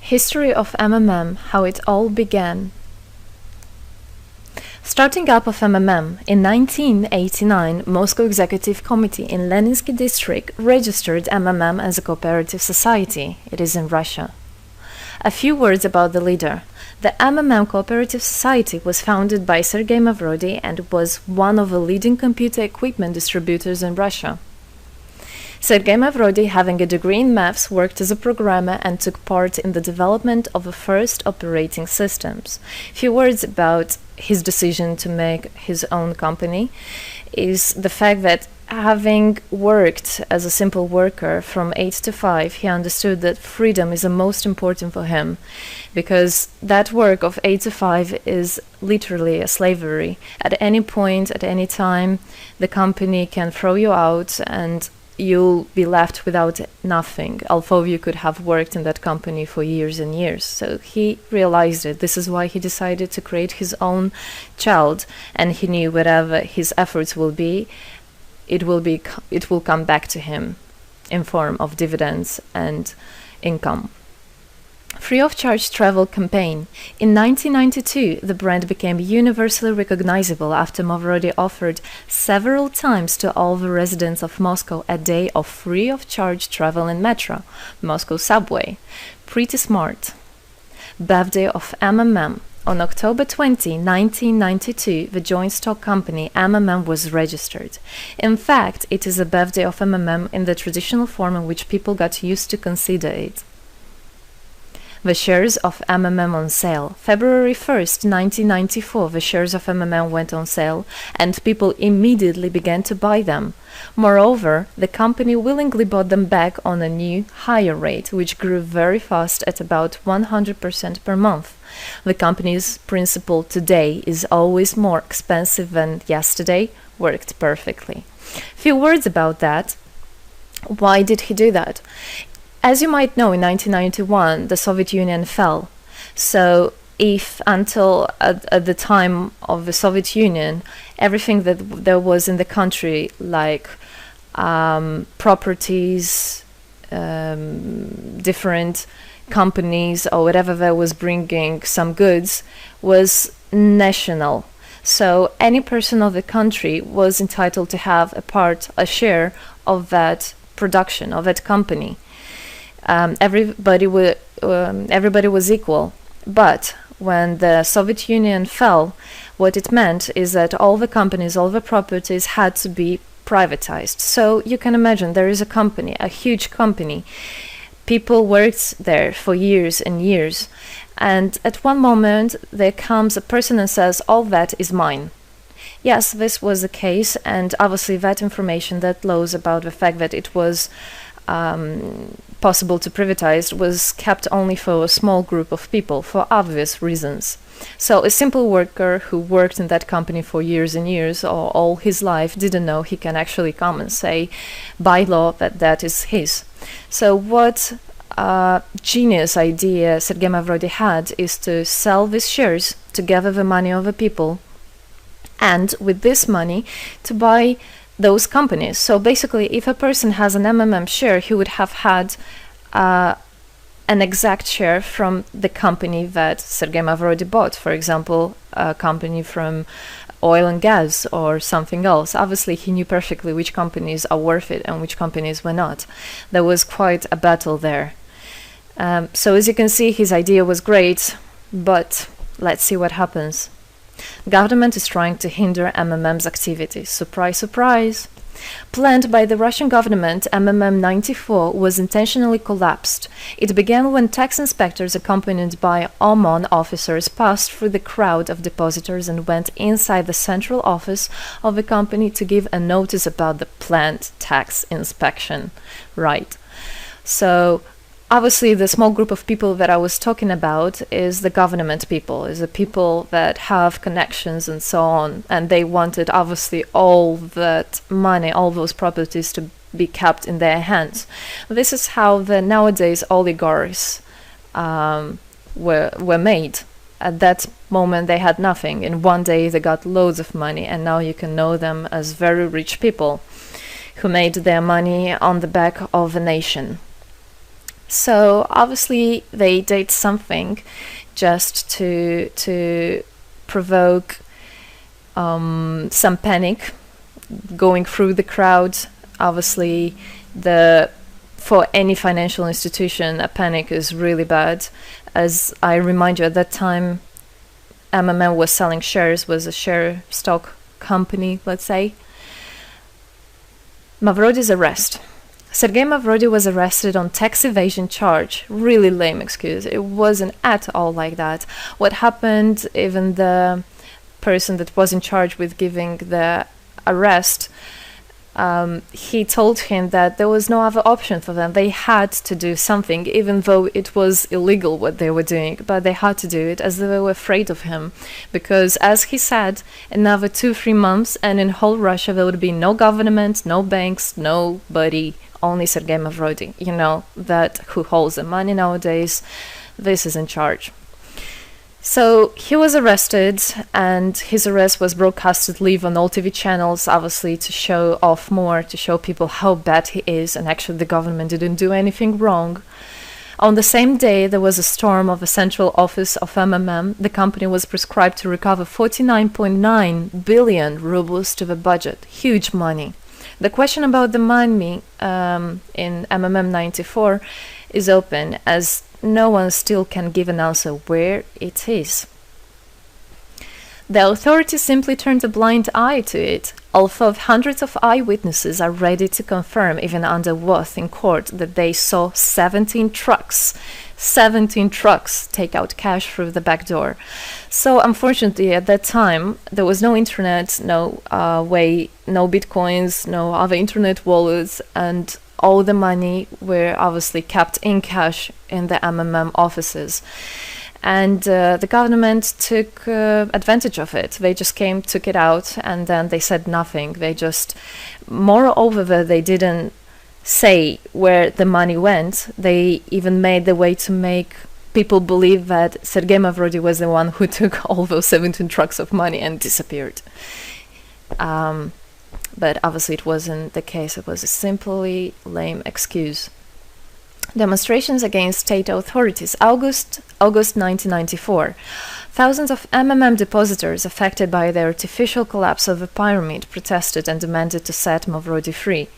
History of MMM, how it all began. Starting up of MMM, in 1989, Moscow Executive Committee in Leninsky district registered MMM as a cooperative society. It is in Russia. A few words about the leader. The MMM Cooperative Society was founded by Sergei Mavrodi and was one of the leading computer equipment distributors in Russia. Sergei Mavrodi, having a degree in maths, worked as a programmer and took part in the development of the first operating systems. A few words about his decision to make his own company is the fact that having worked as a simple worker from 8 to 5, he understood that freedom is the most important for him, because that work of 8 to 5 is literally a slavery. At any point, at any time, the company can throw you out and you'll be left without nothing, although you could have worked in that company for years and years. So he realized it. This is why he decided to create his own child, and he knew whatever his efforts will be, it will come back to him in form of dividends and income. Free of charge travel campaign. In 1992, the brand became universally recognizable after Mavrodi offered several times to all the residents of Moscow a day of free of charge travel in metro, Moscow subway. Pretty smart. Birthday of MMM. On October 20, 1992, the joint stock company MMM was registered. In fact, it is a birthday of MMM in the traditional form in which people got used to consider it. The shares of MMM on sale. February 1st, 1994, the shares of MMM went on sale, and people immediately began to buy them. Moreover, the company willingly bought them back on a new, higher rate, which grew very fast at about 100% per month. The company's principle today is always more expensive than yesterday worked perfectly. Few words about that. Why did he do that? As you might know, in 1991, the Soviet Union fell. So if until at the time of the Soviet Union, everything that there was in the country, like properties, different companies or whatever that was bringing some goods, was national. So any person of the country was entitled to have a share of that production, of that company. Everybody was equal. But when the Soviet Union fell, what it meant is that all the companies, all the properties had to be privatized. So you can imagine there is a company, a huge company. People worked there for years and years. And at one moment, there comes a person and says, all that is mine. Yes, this was the case. And obviously that information, that laws about the fact that it was possible to privatize was kept only for a small group of people for obvious reasons. So a simple worker who worked in that company for years and years or all his life didn't know he can actually come and say by law that that is his. So what genius idea Sergei Mavrodi had is to sell these shares to gather the money of the people, and with this money to buy those companies. So basically, if a person has an MMM share, he would have had an exact share from the company that Sergei Mavrodi bought. For example, a company from oil and gas or something else. Obviously, he knew perfectly which companies are worth it and which companies were not. There was quite a battle there. So as you can see, his idea was great, but let's see what happens. Government is trying to hinder MMM's activities. Surprise, surprise! Planned by the Russian government, MMM 94 was intentionally collapsed. It began when tax inspectors accompanied by OMON officers passed through the crowd of depositors and went inside the central office of the company to give a notice about the planned tax inspection. Right. So obviously, the small group of people that I was talking about is the government people, is the people that have connections and so on. And they wanted, obviously, all that money, all those properties to be kept in their hands. This is how the nowadays oligarchs were made. At that moment, they had nothing. In one day, they got loads of money. And now you can know them as very rich people who made their money on the back of a nation. So obviously they did something just to provoke some panic going through the crowd. Obviously, for any financial institution, a panic is really bad. As I remind you, at that time, MMM was selling shares, was a share stock company, let's say. Mavrody's arrest. Sergei Mavrody was arrested on tax evasion charge. Really lame excuse. It wasn't at all like that. What happened, even the person that was in charge with giving the arrest, he told him that there was no other option for them. They had to do something, even though it was illegal what they were doing, but they had to do it as they were afraid of him. Because, as he said, another 2-3 months and in whole Russia there would be no government, no banks, nobody, only Sergei Mavrody, that who holds the money nowadays. This is in charge. So he was arrested, and his arrest was broadcasted live on all TV channels, obviously to show off more, to show people how bad he is, and actually the government didn't do anything wrong. On the same day, there was a storm of the central office of MMM. The company was prescribed to recover 49.9 billion rubles to the budget. Huge money. The question about the money in MMM 94 is open, as no one still can give an answer where it is. The authorities simply turned a blind eye to it, although hundreds of eyewitnesses are ready to confirm, even under oath in court, that they saw 17 trucks take out cash through the back door. So unfortunately, at that time, there was no internet, no way, no bitcoins, no other internet wallets, and all the money were obviously kept in cash in the MMM offices. And the government took advantage of it. They just came, took it out, and then they said nothing. They just, moreover, they didn't say where the money went. They even made the way to make people believe that Sergei Mavrody was the one who took all those 17 trucks of money and disappeared. But obviously it wasn't the case. It was a simply lame excuse. Demonstrations against state authorities. August 1994. Thousands of MMM depositors affected by the artificial collapse of the pyramid protested and demanded to set Mavrody free.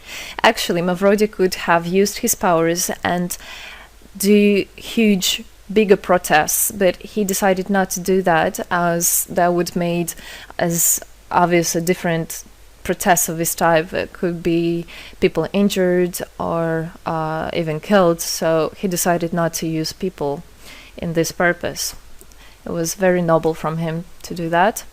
Actually, Mavrody could have used his powers and do huge, bigger protests, but he decided not to do that, as that would made as obvious a different protests of this type. It could be people injured or even killed, so he decided not to use people in this purpose. It was very noble from him to do that.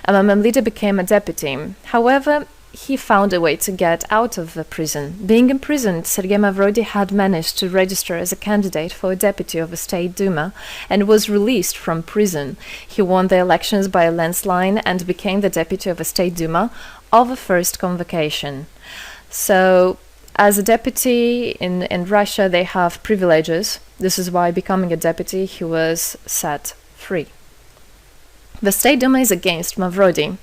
MMM leader became a deputy. However, he found a way to get out of the prison. Being imprisoned, Sergei Mavrody had managed to register as a candidate for a deputy of the State Duma and was released from prison. He won the elections by a landslide and became the deputy of the State Duma of the first convocation. So, as a deputy in Russia, they have privileges. This is why, becoming a deputy, he was set free. The State Duma is against Mavrody.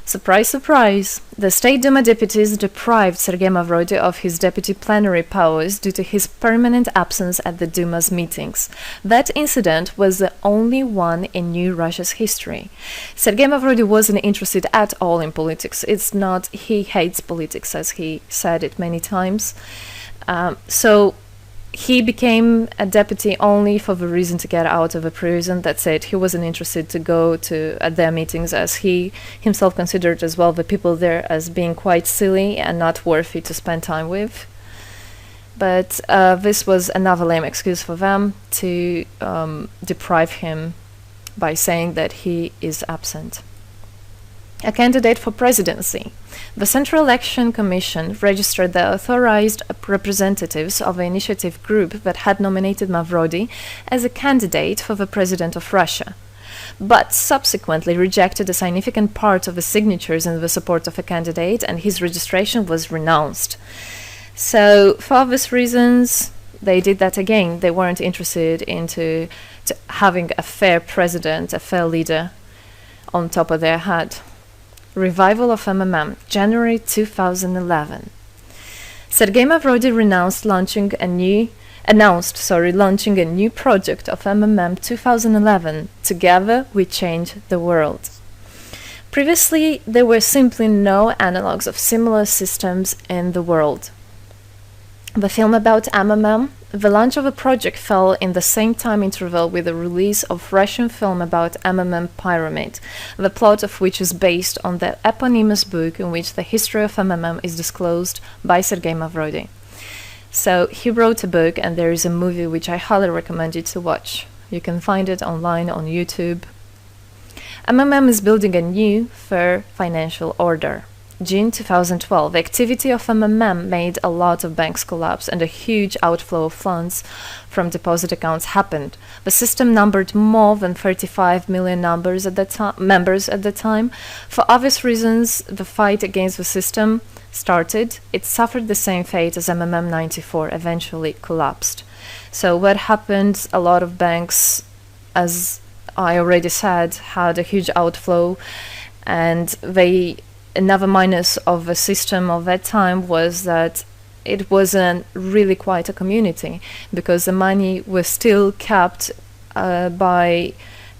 Surprise, surprise! The State Duma deputies deprived Sergei Mavrody of his deputy plenary powers due to his permanent absence at the Duma's meetings. That incident was the only one in New Russia's history. Sergei Mavrody wasn't interested at all in politics. It's not he hates politics, as he said it many times. So he became a deputy only for the reason to get out of a prison. That's it. He wasn't interested to go to at their meetings, as he himself considered as well the people there as being quite silly and not worthy to spend time with. But this was another lame excuse for them to deprive him by saying that he is absent. A candidate for presidency. The Central Election Commission registered the authorized representatives of the initiative group that had nominated Mavrody as a candidate for the president of Russia, but subsequently rejected a significant part of the signatures in the support of a candidate, and his registration was renounced. So, for obvious reasons, they did that again. They weren't interested into having a fair president, a fair leader on top of their head. Revival of MMM, January 2011. Sergei Mavrody renounced launching launching a new project of MMM 2011. Together we change the world. Previously, there were simply no analogues of similar systems in the world. The film about MMM, the launch of a project fell in the same time interval with the release of Russian film about MMM Pyramid, the plot of which is based on the eponymous book in which the history of MMM is disclosed by Sergei Mavrodi. So he wrote a book, and there is a movie which I highly recommend you to watch. You can find it online on YouTube. MMM is building a new, fair financial order. June 2012, the activity of MMM made a lot of banks collapse and a huge outflow of funds from deposit accounts happened. The system numbered more than 35 million members at the time. For obvious reasons, the fight against the system started. It suffered the same fate as MMM 94, eventually collapsed. So what happened? A lot of banks, as I already said, had a huge outflow, and another minus of the system of that time was that it wasn't really quite a community, because the money was still kept by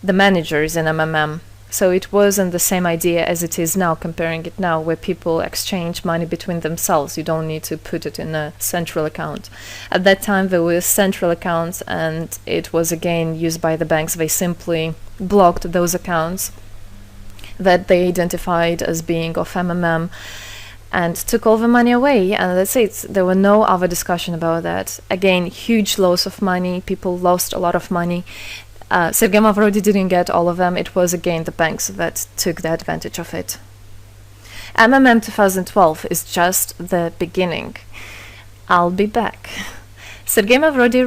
the managers in MMM. So it wasn't the same idea as it is now, comparing it now, where people exchange money between themselves. You don't need to put it in a central account. At that time, there were central accounts, and it was again used by the banks. They simply blocked those accounts that they identified as being of MMM and took all the money away, and that's it. There were no other discussion about that. Again, huge loss of money. People lost a lot of money. Sergei Mavrodi didn't get all of them. It was again the banks that took the advantage of it. MMM 2012 is just the beginning. I'll be back. Sergei Mavrodi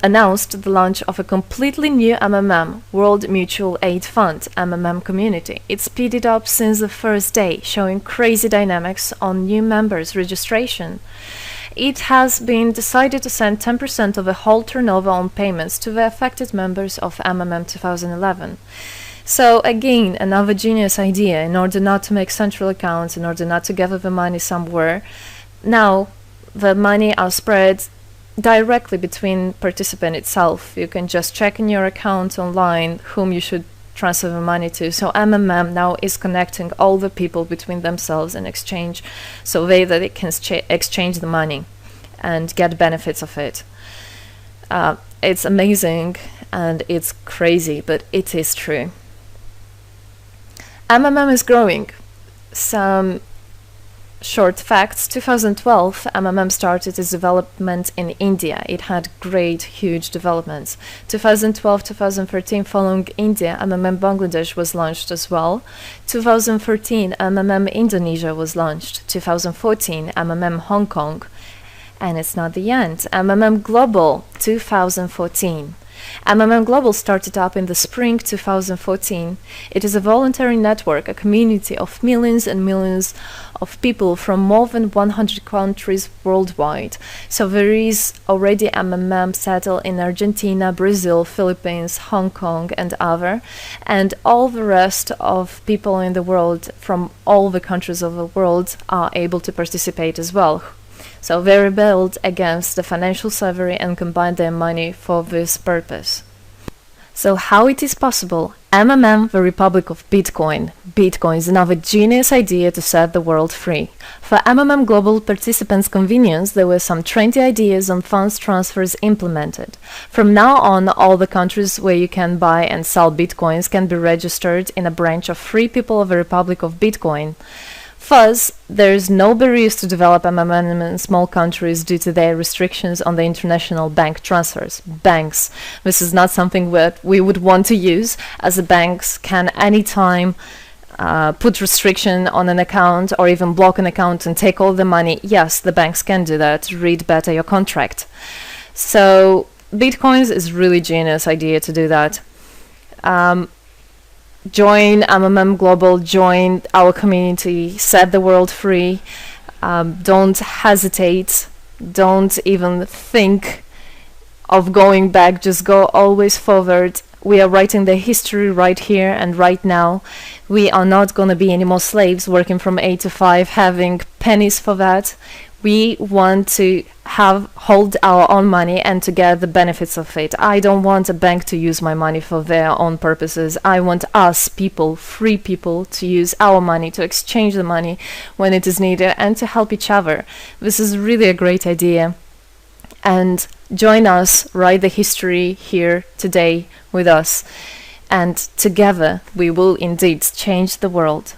announced the launch of a completely new MMM, World Mutual Aid Fund, MMM community. It speeded up since the first day, showing crazy dynamics on new members' registration. It has been decided to send 10% of the whole turnover on payments to the affected members of MMM 2011. So again, another genius idea. In order not to make central accounts, in order not to gather the money somewhere, now the money are spread directly between participant itself. You can just check in your account online whom you should transfer the money to. So MMM now is connecting all the people between themselves in exchange, so that they can exchange the money and get benefits of it. It's amazing and it's crazy, but it is true. MMM is growing. Some short facts. 2012, MMM started its development in India. It had great, huge developments. 2012-2013, following India, MMM Bangladesh was launched as well. 2013, MMM Indonesia was launched. 2014, MMM Hong Kong. And it's not the end. MMM Global, 2014. MMM Global started up in the spring 2014. It is a voluntary network, a community of millions and millions of people from more than 100 countries worldwide. So there is already MMM settled in Argentina, Brazil, Philippines, Hong Kong and other, and all the rest of people in the world from all the countries of the world are able to participate as well. So they rebelled against the financial slavery and combined their money for this purpose. So how it is possible? MMM, the Republic of Bitcoin. Bitcoin is another genius idea to set the world free. For MMM Global participants' convenience, there were some 20 ideas on funds transfers implemented. From now on, all the countries where you can buy and sell Bitcoins can be registered in a branch of Free People of the Republic of Bitcoin. Thus, there is no barriers to develop MMM in small countries due to their restrictions on the international bank transfers. Banks. This is not something that we would want to use, as the banks can anytime put restriction on an account or even block an account and take all the money. Yes, the banks can do that. Read better your contract. So, Bitcoins is really genius idea to do that. Join MMM Global, join our community, set the world free. Don't hesitate, don't even think of going back, just go always forward. We are writing the history right here and right now. We are not going to be any more slaves working from 8 to 5, having pennies for that. We want to hold our own money and to get the benefits of it. I don't want a bank to use my money for their own purposes. I want us people, free people, to use our money, to exchange the money when it is needed, and to help each other. This is really a great idea. And join us, write the history here today with us, and together we will indeed change the world.